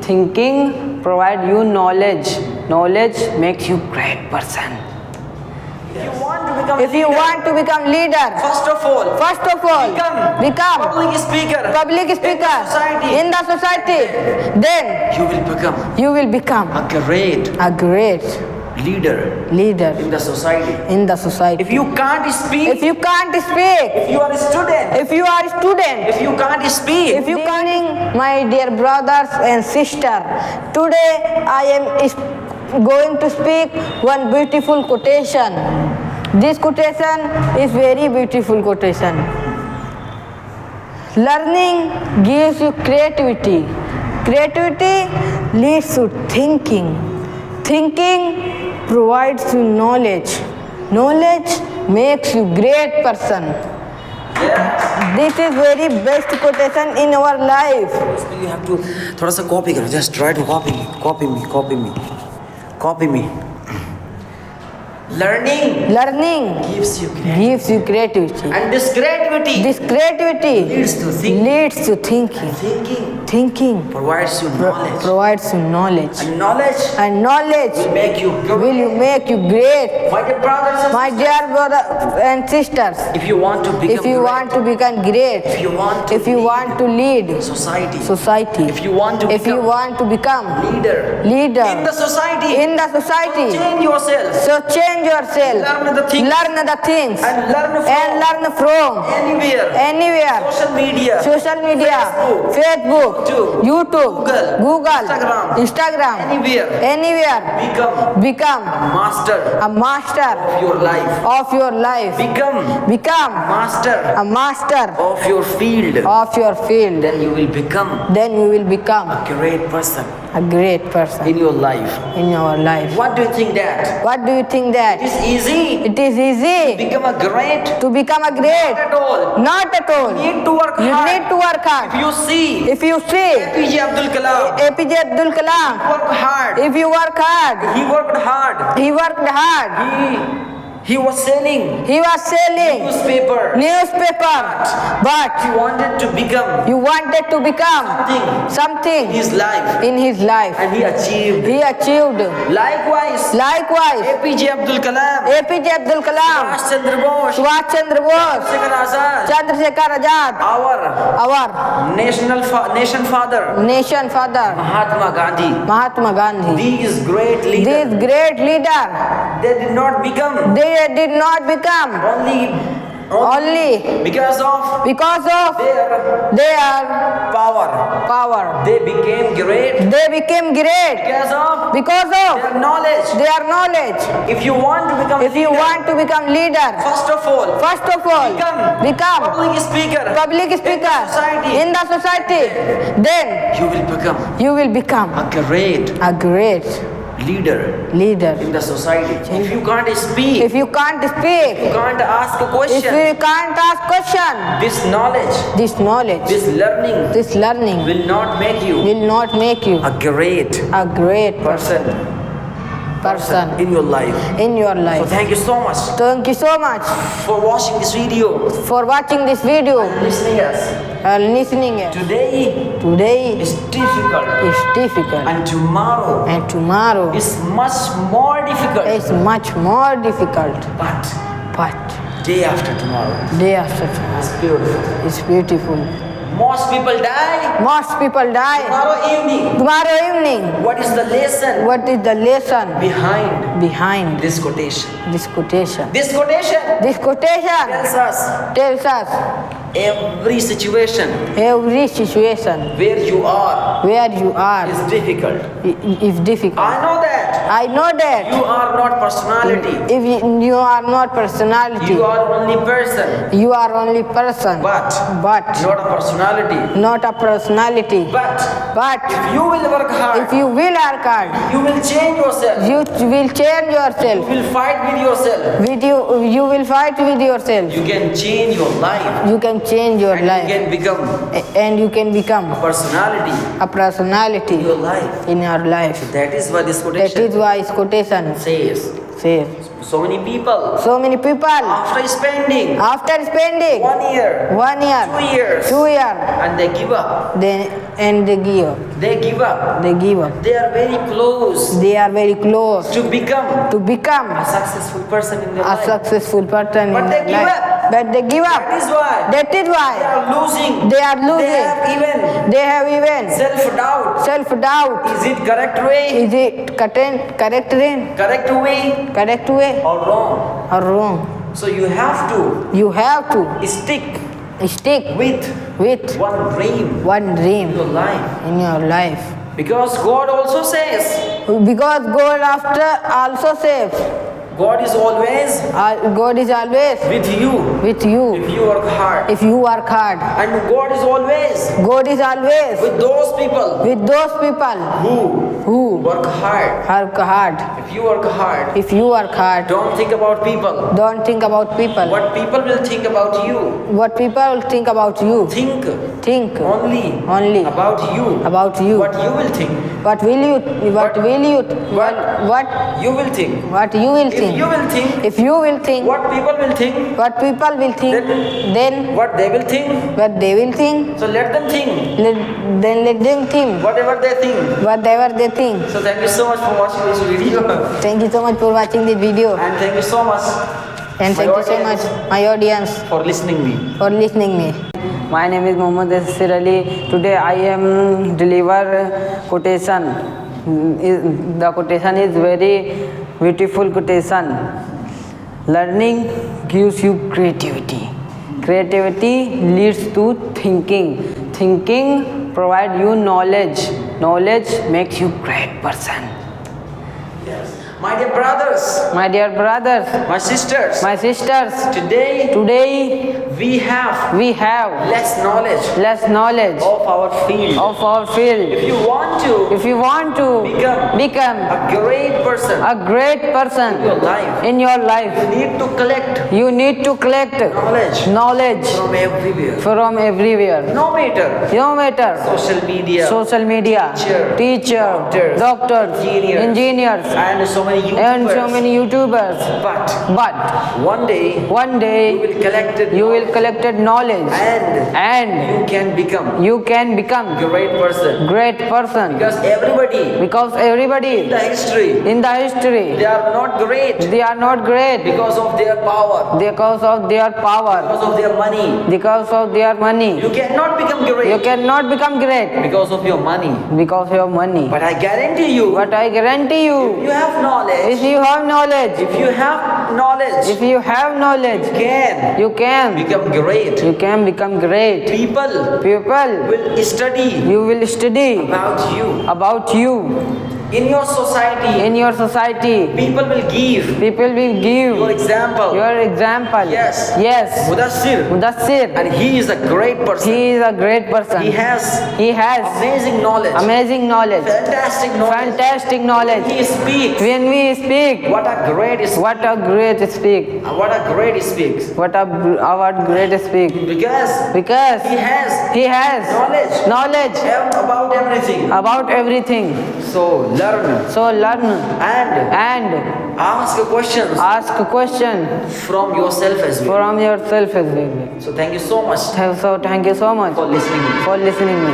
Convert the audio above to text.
Thinking provide you knowledge. Knowledge makes you great person. If you want to become leader, First of all, become public speaker. public speaker in the society, then You will become a great leader leader in the society. in the society. If you can't speak, If you can't speak, if you are a student, if you are a student, if you can't speak, if you can't, my dear brothers and sister, today I am going to speak one beautiful quotation. This quotation is very beautiful quotation. Learning gives you creativity. Creativity leads to thinking. Thinking provides you knowledge. Knowledge makes you great person. This is very best quotation in our life. you have to थोड़ा सा copy करो. Just try to copy me. Learning gives you creativity. and this creativity leads to thinking. Thinking Provides you knowledge. provides you knowledge. And knowledge And knowledge will make you great. will you make you great. My dear brothers and My dear brothers and sisters, if you want to become if you want to become great, if you want to if you want to lead society, if you want to become leader leader in the society, in the society, change yourself. so change yourself, Learn the things. learn the things, And learn from anywhere. anywhere, Social media. Facebook, YouTube, Google, Instagram, Anywhere. anywhere, become Master a master of your life. of your life, become Master a master of your field. of your field, Then you will become then you will become a great person a great person in your life. in your life. What do you think that? What do you think that? It is easy It is easy become a great? to become a great? Not at all. Not at all. You need to work You hard. need to work hard. If you see If you see APJ Abdul Kalam APJ Abdul Kalam, work hard. if you work hard, He worked hard. he worked hard. He was selling He was selling newspaper. newspaper, but He wanted to become you wanted to become something his life, in his life. and he achieved. He achieved. Likewise, Likewise, APJ Abdul Kalam, APJ Abdul Kalam, Subhash Chandra Bose, Subhash Chandra Bose, Shekhar Azad, Chandrasekhar Azad, our nation father, nation father, Mahatma Gandhi. Mahatma Gandhi. These great leaders, This great leader, they did not become they did not become only because of their power. power. They became great They became great because of their their knowledge. knowledge. If you want to become If you leader, want to become leader, first of all, become public speaker. public speaker in the society, then You will become a great great leader leader. in the society. If you can't speak, If you can't speak, you can't ask a if question, you can't ask question, this knowledge, this knowledge, this learning will not make you not make you a great a great person in your life. in your So life. thank you so much Thank you so much for watching this video, for watching this video listening us. and listening it. Today is difficult, is difficult and tomorrow and tomorrow is much more difficult. is much more difficult, But but day after tomorrow day after tomorrow is beautiful. is beautiful. Most people die Most people die tomorrow evening. tomorrow evening. What is the lesson What is the lesson behind this this quotation? quotation? This quotation This quotation tells us tells us every situation every situation where you are where you are is difficult. is difficult. I know that I know you that are not personality. if you are not personality, You are only person, you are only person, but but not a personality. not a personality. But If you will work hard, if you will work hard, you will change yourself. you will change yourself. You will fight with yourself. You will fight with yourself. You can change your life. You can change your And life, you can become and you can become personality a personality in your life. in your life. That is why this That quotation is wise quotation. says, Says. so many people, So many people after spending after spending 1 year, 1 year, 2 years, 2 years, and they give up. they give up. They give up. They give up. They are very close They are very close to become to become a successful person in their a life. successful person But in they their give life. up. But they give up. That is why That is they why are losing. they are losing. They have even They have even self-doubt. self-doubt. Is it correct way? Is it correct way? Correct way Correct way or wrong? or wrong? So you have to You have to stick stick with with one dream one in dream your life. in your life. Because God also says, Because God after also saves, God is always God is always with you with you if you work hard. if you work hard. And God is always God is always with those people with those people who work hard. work hard. If you work hard, If you work hard, don't think about people. don't think about people. What people will think about you. What people will think about you. Think Only about you. about you. What you will think. What will you? What will you? What You will think. what you will think? If you will think, If you will think what people will think, what people will think, then what they will think. what they will think. So let them think Then let them think whatever they think. whatever they think. So thank you so much for watching this video. Thank you so much for watching this video, And thank you so much and thank you so much my audience for listening me. for listening me. My name is Mohammad Asir Ali. Today I am deliver quotation. The quotation is very beautiful quotation. Learning gives you creativity. Creativity leads to thinking. Thinking provides you knowledge. Knowledge makes you great person. My dear brothers, My dear brothers, my sisters, my sisters, today we have less knowledge of our field. our field. If you want to If you want to become a great person a great person in your life, in your life, you need to collect knowledge knowledge from everywhere. No matter Social media, teacher, doctors, engineers, and so many and so many YouTubers. But one day you will collect knowledge, and you can become great person. Because everybody In the history, in the history they are not great because of their power, because of their money. because of their money. You cannot become You great cannot become great because of your money. because of your money. But I guarantee you, But I guarantee you, you have knowledge. if you have knowledge, If you have knowledge, you can become great. you can become great. People People will study you will study about you. In your society, people will give your example. Yes. Mudassir, And he is a great person. he is a great person. He has amazing knowledge. Fantastic knowledge. When we speak, What a great speak. what a great speak. What a great speaks. Our great speak. Because he has knowledge about everything. So learn and Ask questions ask a question from yourself as well. from yourself as well. So thank you so much So thank you so much for listening. for listening me.